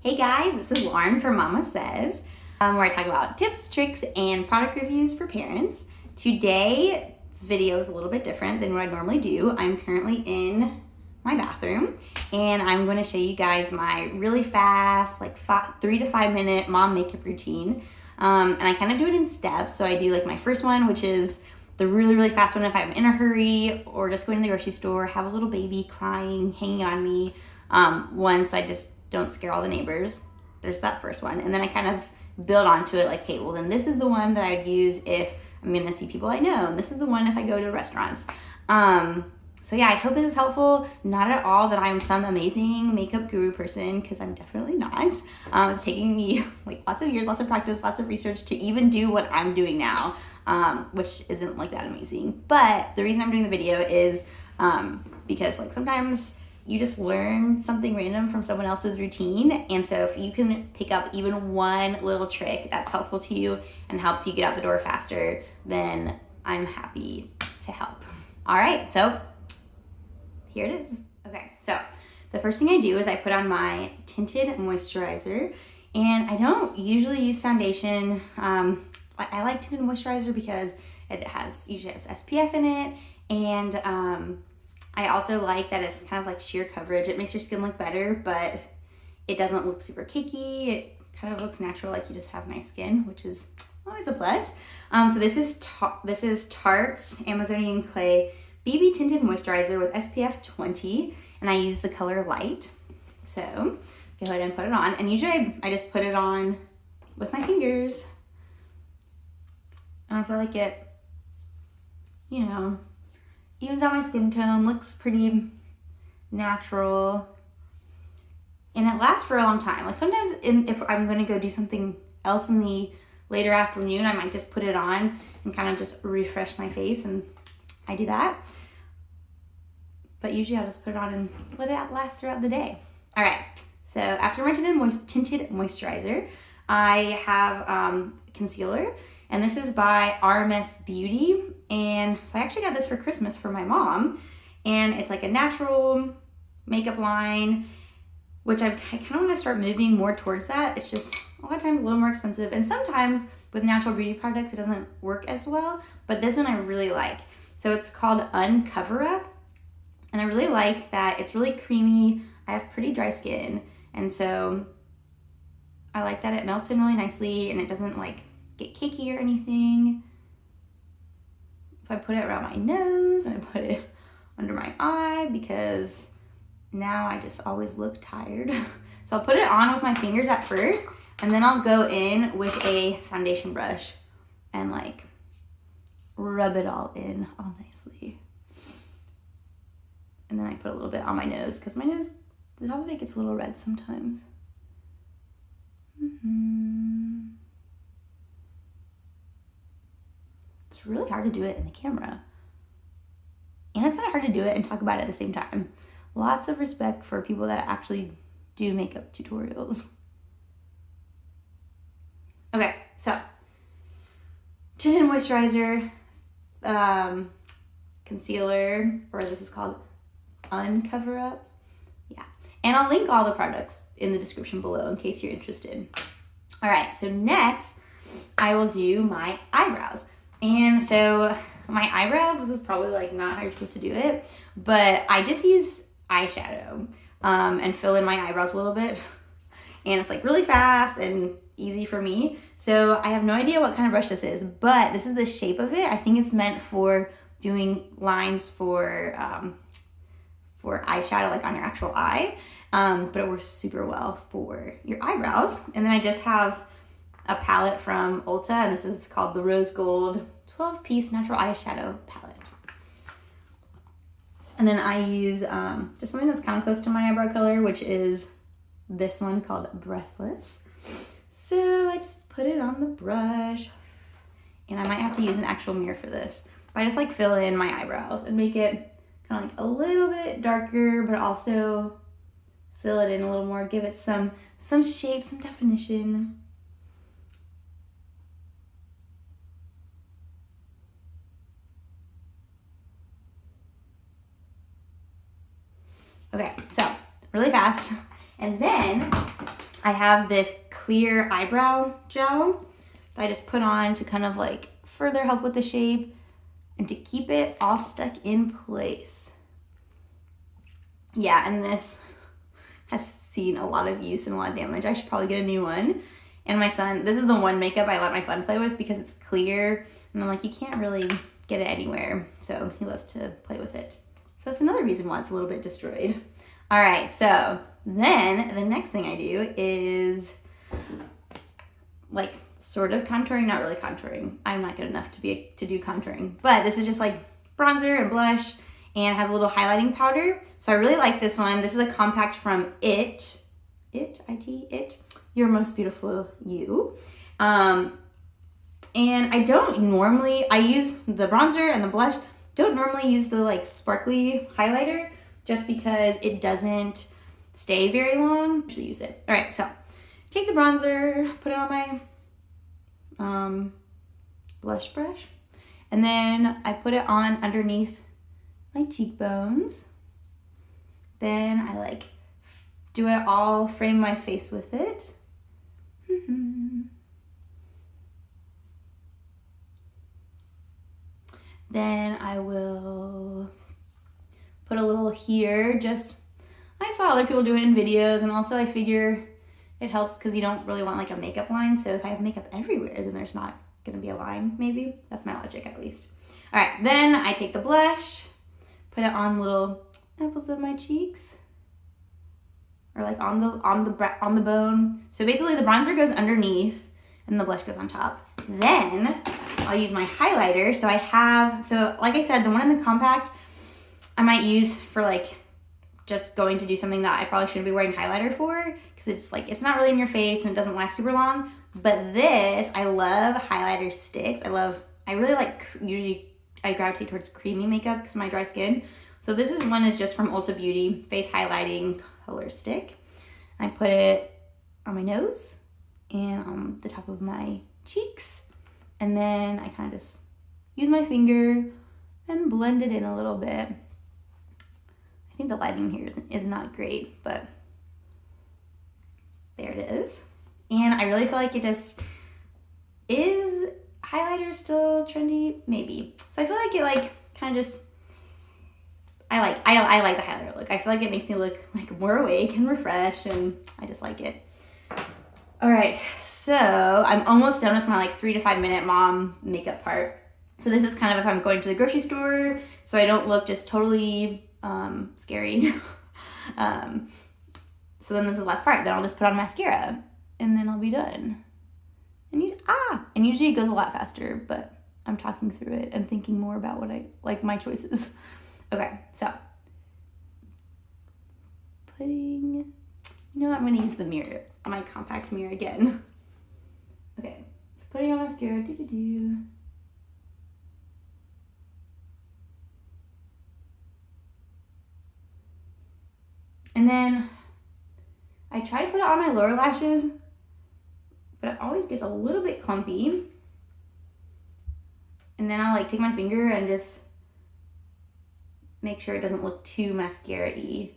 Hey guys, this is Lauren from Mama Says, where I talk about tips, tricks, and product reviews for parents. Today's video is a little bit different than what I normally do. I'm currently in my bathroom, and I'm going to show you guys my really fast, like 3 to 5 minute mom makeup routine. And I kind of do it in steps. So I do like my first one, which is the really fast one if I'm in a hurry or just going to the grocery store, have a little baby crying, hanging on me. One, so I just don't scare all the neighbors. There's that first one. And then I kind of build onto it like, okay, well then this is the one that I'd use if I'm gonna see people I know. And this is the one if I go to restaurants. So yeah, I hope this is helpful. Not at all that I'm some amazing makeup guru person, because I'm definitely not. It's taking me like lots of years, lots of practice, lots of research to even do what I'm doing now, which isn't like that amazing. But the reason I'm doing the video is because like sometimes you just learn something random from someone else's routine. And so if you can pick up even one little trick that's helpful to you and helps you get out the door faster, then I'm happy to help. All right, so here it is. Okay, so the first thing I do is I put on my tinted moisturizer, and I don't usually use foundation. I like tinted moisturizer because it usually has SPF in it, and I also like that it's kind of like sheer coverage. It makes your skin look better, but it doesn't look super cakey. It kind of looks natural, like you just have nice skin, which is always a plus. So this is Tarte's Amazonian Clay BB Tinted Moisturizer with SPF 20, and I use the color Light. So go ahead and put it on. And usually I just put it on with my fingers. And I feel like it, you know, evens out my skin tone, looks pretty natural, and it lasts for a long time. Like sometimes if I'm gonna go do something else in the later afternoon, I might just put it on and kind of just refresh my face, and I do that. But usually I'll just put it on and let it last throughout the day. All right, so after my tinted moisturizer, I have concealer, and this is by RMS Beauty. And so I actually got this for Christmas for my mom, and it's like a natural makeup line, which I kind of want to start moving more towards that. It's just a lot of times a little more expensive, and sometimes with natural beauty products it doesn't work as well, but this one I really like. So it's called Uncover Up, and I really like that it's really creamy. I have pretty dry skin, and so I like that it melts in really nicely and it doesn't like get cakey or anything. So I put it around my nose and I put it under my eye because now I just always look tired. So I'll put it on with my fingers at first, and then I'll go in with a foundation brush and like rub it all in all nicely. And then I put a little bit on my nose because my nose, the top of it gets a little red sometimes. It's really hard to do it in the camera. And it's kind of hard to do it and talk about it at the same time. Lots of respect for people that actually do makeup tutorials. Okay, so tinted moisturizer, concealer, or this is called Uncover Up. Yeah, and I'll link all the products in the description below in case you're interested. All right, so next I will do my eyebrows. And so my eyebrows, this is probably like not how you're supposed to do it, but I just use eyeshadow and fill in my eyebrows a little bit. And it's like really fast and easy for me. So I have no idea what kind of brush this is, but this is the shape of it. I think it's meant for doing lines for eyeshadow, like on your actual eye. But it works super well for your eyebrows. And then I just have a palette from Ulta, and this is called the Rose Gold 12-piece natural eyeshadow palette. And then I use just something that's kind of close to my eyebrow color, which is this one called Breathless. So I just put it on the brush, and I might have to use an actual mirror for this. But I just like fill in my eyebrows and make it kind of like a little bit darker, but also fill it in a little more, give it some shape, some definition. Okay, so really fast. And then I have this clear eyebrow gel that I just put on to kind of like further help with the shape and to keep it all stuck in place. Yeah, and this has seen a lot of use and a lot of damage. I should probably get a new one. And my son, this is the one makeup I let my son play with because it's clear. And I'm like, you can't really get it anywhere. So he loves to play with it. So that's another reason why it's a little bit destroyed. All right, so then the next thing I do is like sort of contouring, not really contouring. I'm not good enough to do contouring, but this is just like bronzer and blush and has a little highlighting powder. So I really like this one. This is a compact from It, Your Most Beautiful You. And I don't normally, I use the bronzer and the blush, don't normally use the like sparkly highlighter just because it doesn't stay very long. I should use it. All right, so take the bronzer, put it on my blush brush, and then I put it on underneath my cheekbones. Then I like do it all, frame my face with it. Then I will put a little here, just, I saw other people do it in videos, and also I figure it helps because you don't really want like a makeup line. So if I have makeup everywhere, then there's not gonna be a line, maybe. That's my logic at least. All right, then I take the blush, put it on little apples of my cheeks, or like on the bone. So basically the bronzer goes underneath and the blush goes on top. Then I'll use my highlighter. So like I said, the one in the compact I might use for like just going to do something that I probably shouldn't be wearing highlighter for, because it's like, it's not really in your face and it doesn't last super long. But this, I love highlighter sticks. I really like, usually I gravitate towards creamy makeup because of my dry skin. So this one is just from Ulta Beauty, Face Highlighting Color Stick. I put it on my nose and on the top of my cheeks. And then I kind of just use my finger and blend it in a little bit. I think the lighting here is not great, but there it is. And I really feel like it just is highlighter still trendy? Maybe. So I feel like it like kind of just, I like the highlighter look. I feel like it makes me look like more awake and refreshed, and I just like it. All right, so I'm almost done with my like 3 to 5 minute mom makeup part. So this is kind of if I'm going to the grocery store, so I don't look just totally scary. So then this is the last part. Then I'll just put on mascara and then I'll be done. And usually it goes a lot faster, but I'm talking through it and thinking more about what I like, my choices. Okay, so I'm gonna use the mirror, my compact mirror again. Okay, so putting on mascara, And then I try to put it on my lower lashes, but it always gets a little bit clumpy. And then I'll like take my finger and just make sure it doesn't look too mascara-y.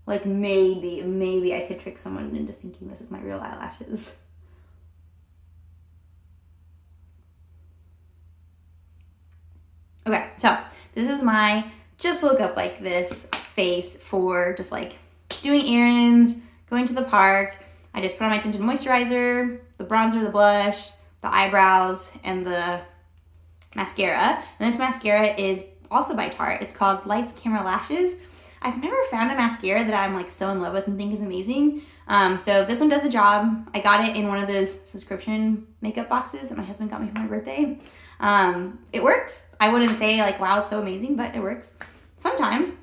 Like maybe I could trick someone into thinking this is my real eyelashes. Okay, so this is my just woke up like this face for just like doing errands, going to the park. I just put on my tinted moisturizer, the bronzer, the blush, the eyebrows, and the mascara. And this mascara is also by Tarte. It's called Lights Camera Lashes. I've never found a mascara that I'm like so in love with and think is amazing. So this one does the job. I got it in one of those subscription makeup boxes that my husband got me for my birthday. It works. I wouldn't say like, wow, it's so amazing, but it works. Sometimes.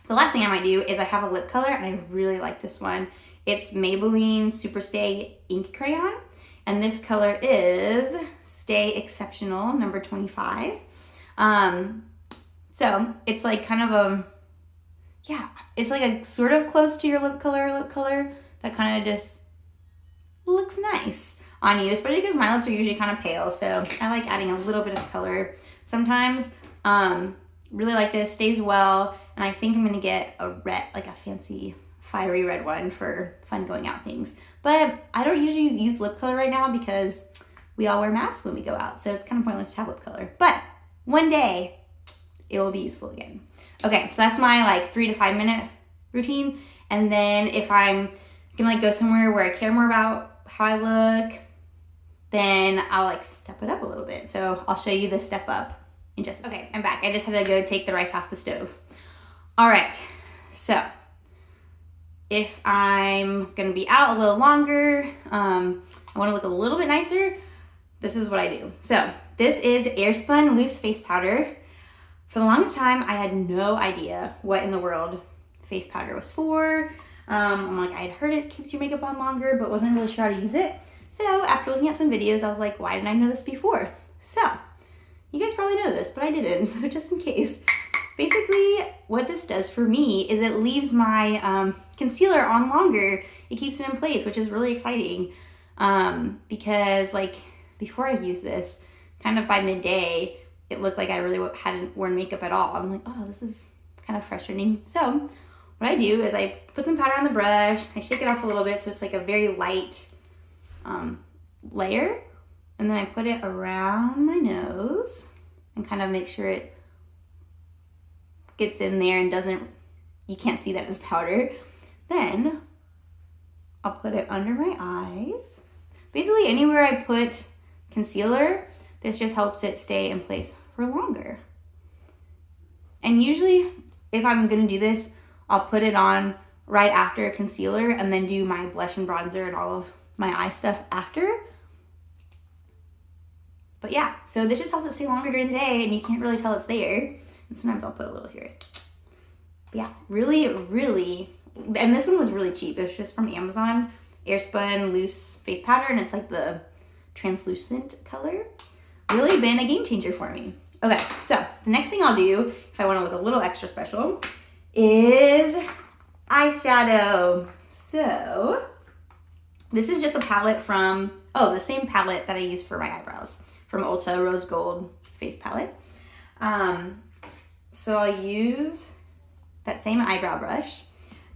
The last thing I might do is I have a lip color, and I really like this one. It's Maybelline Superstay Ink Crayon, and this color is Stay Exceptional, number 25. So it's like kind of it's like a sort of close to your lip color that kind of just looks nice on you, especially because my lips are usually kind of pale, so I like adding a little bit of color sometimes. Really like this, stays well, and I think I'm gonna get a fancy fiery red one for fun going out things. But I don't usually use lip color right now because we all wear masks when we go out, so it's kind of pointless to have lip color. But one day, it will be useful again. Okay, so that's my like 3 to 5 minute routine. And then if I'm gonna like go somewhere where I care more about how I look, then I'll like step it up a little bit. So I'll show you the step up in just a second. Okay, I'm back. I just had to go take the rice off the stove. All right, so if I'm gonna be out a little longer, I wanna look a little bit nicer, this is what I do. So this is Airspun Loose Face Powder. For the longest time, I had no idea what in the world face powder was for. I'm like, I had heard it keeps your makeup on longer, but wasn't really sure how to use it. So after looking at some videos, I was like, why didn't I know this before? So you guys probably know this, but I didn't, so just in case. Basically, what this does for me is it leaves my concealer on longer. It keeps it in place, which is really exciting because like before I used this, kind of by midday, it looked like I really hadn't worn makeup at all. I'm like, oh, this is kind of frustrating. So what I do is I put some powder on the brush, I shake it off a little bit so it's like a very light layer, and then I put it around my nose and kind of make sure it gets in there and you can't see that it's powder. Then I'll put it under my eyes. Basically anywhere I put concealer, this just helps it stay in place for longer. And usually if I'm gonna do this, I'll put it on right after concealer and then do my blush and bronzer and all of my eye stuff after. But yeah, so this just helps it stay longer during the day and you can't really tell it's there. And sometimes I'll put a little here. But yeah, really, and this one was really cheap. It's just from Amazon, Airspun Loose Face Powder, and it's like the translucent color. Really been a game changer for me. Okay, so the next thing I'll do, if I wanna look a little extra special, is eyeshadow. So this is just a palette from, the same palette that I use for my eyebrows, from Ulta Rose Gold Face Palette. So I'll use that same eyebrow brush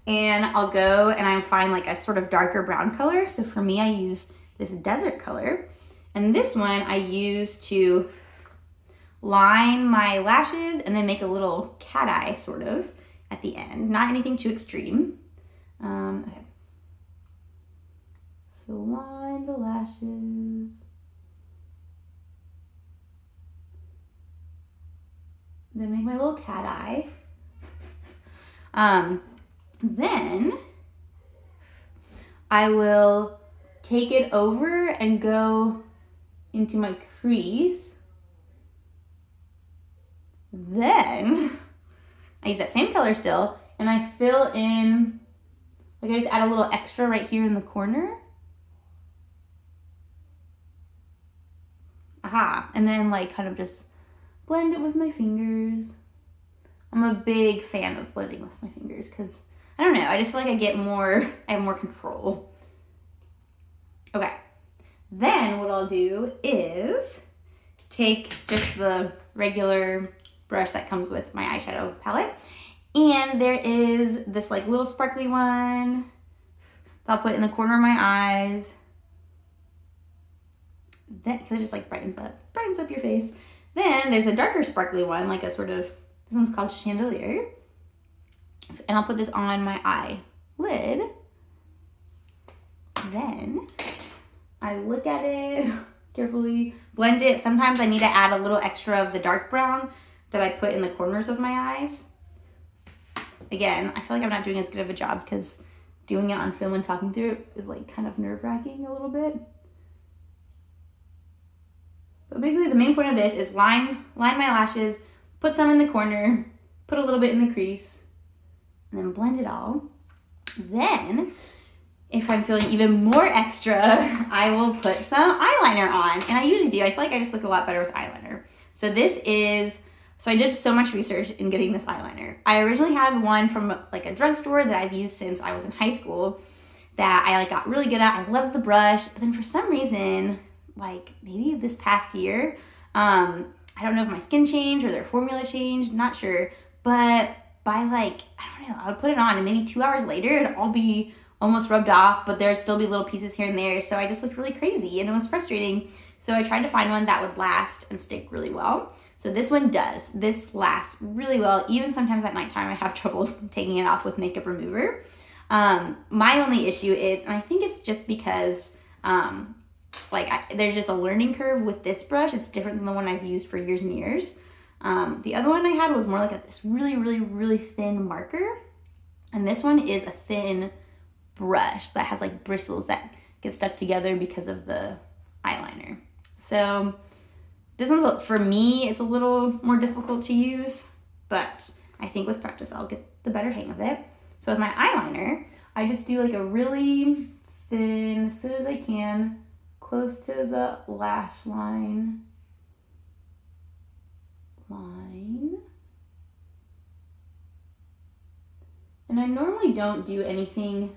and I'll go and I find like a sort of darker brown color. So for me, I use this desert color. And this one I use to line my lashes and then make a little cat eye sort of at the end. Not anything too extreme. Okay. So line the lashes. Then make my little cat eye. Then I will take it over and go into my crease. Then I use that same color still and I fill in, like I just add a little extra right here in the corner. Aha, and then like kind of just blend it with my fingers. I'm a big fan of blending with my fingers because, I don't know, I just feel like I have more control. Okay, then what I'll do is take just the regular brush that comes with my eyeshadow palette, and there is this like little sparkly one that I'll put in the corner of my eyes. That so it just like brightens up your face. Then there's a darker sparkly one, like a sort of, this one's called Chandelier. And I'll put this on my eyelid. Then I look at it carefully, blend it. Sometimes I need to add a little extra of the dark brown that I put in the corners of my eyes. Again, I feel like I'm not doing as good of a job because doing it on film and talking through it is like kind of nerve-wracking a little bit. But basically the main point of this is line my lashes, put some in the corner, put a little bit in the crease, and then blend it all. Then, if I'm feeling even more extra, I will put some eyeliner on. And I usually do. I feel like I just look a lot better with eyeliner. So I did so much research in getting this eyeliner. I originally had one from like a drugstore that I've used since I was in high school that I like got really good at. I loved the brush, but then for some reason, like maybe this past year, I don't know if my skin changed or their formula changed, not sure. But by like, I don't know, I would put it on and maybe 2 hours later it'd all be almost rubbed off, but there'd still be little pieces here and there. So I just looked really crazy and it was frustrating. So I tried to find one that would last and stick really well. So this one does. This lasts really well. Even sometimes at nighttime I have trouble taking it off with makeup remover. My only issue is, and I think it's just because there's just a learning curve with this brush. It's different than the one I've used for years and years. The other one I had was more like this really, really, really thin marker. And this one is a thin brush that has like bristles that get stuck together because of the eyeliner. So this one's, for me, it's a little more difficult to use, but I think with practice I'll get the better hang of it. So with my eyeliner, I just do like a really thin, as thin as I can, close to the lash line. And I normally don't do anything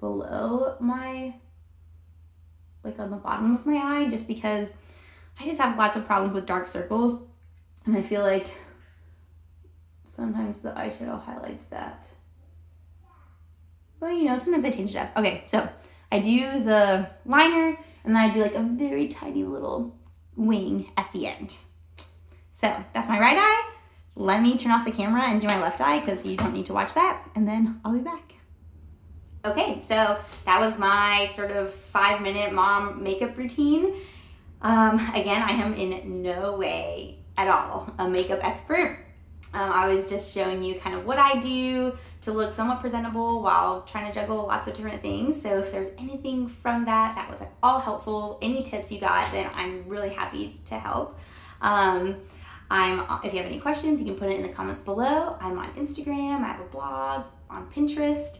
below my, like on the bottom of my eye, just because I just have lots of problems with dark circles. And I feel like sometimes the eyeshadow highlights that. But you know, sometimes I change it up. Okay, so I do the liner and then I do like a very tiny little wing at the end. So that's my right eye. Let me turn off the camera and do my left eye because you don't need to watch that, and then I'll be back. Okay, so that was my sort of 5-minute mom makeup routine. Again, I am in no way at all a makeup expert. I was just showing you kind of what I do to look somewhat presentable while trying to juggle lots of different things. So if there's anything from that was like all helpful, any tips you got, then I'm really happy to help. If you have any questions, you can put it in the comments below. I'm on Instagram, I have a blog, on Pinterest.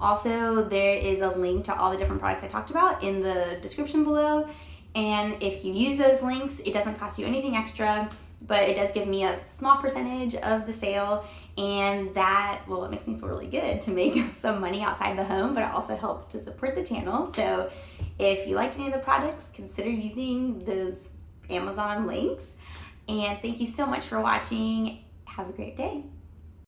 Also, there is a link to all the different products I talked about in the description below. And if you use those links, it doesn't cost you anything extra, but it does give me a small percentage of the sale. And that, well, it makes me feel really good to make some money outside the home, but it also helps to support the channel. So if you liked any of the products, consider using those Amazon links. And thank you so much for watching. Have a great day.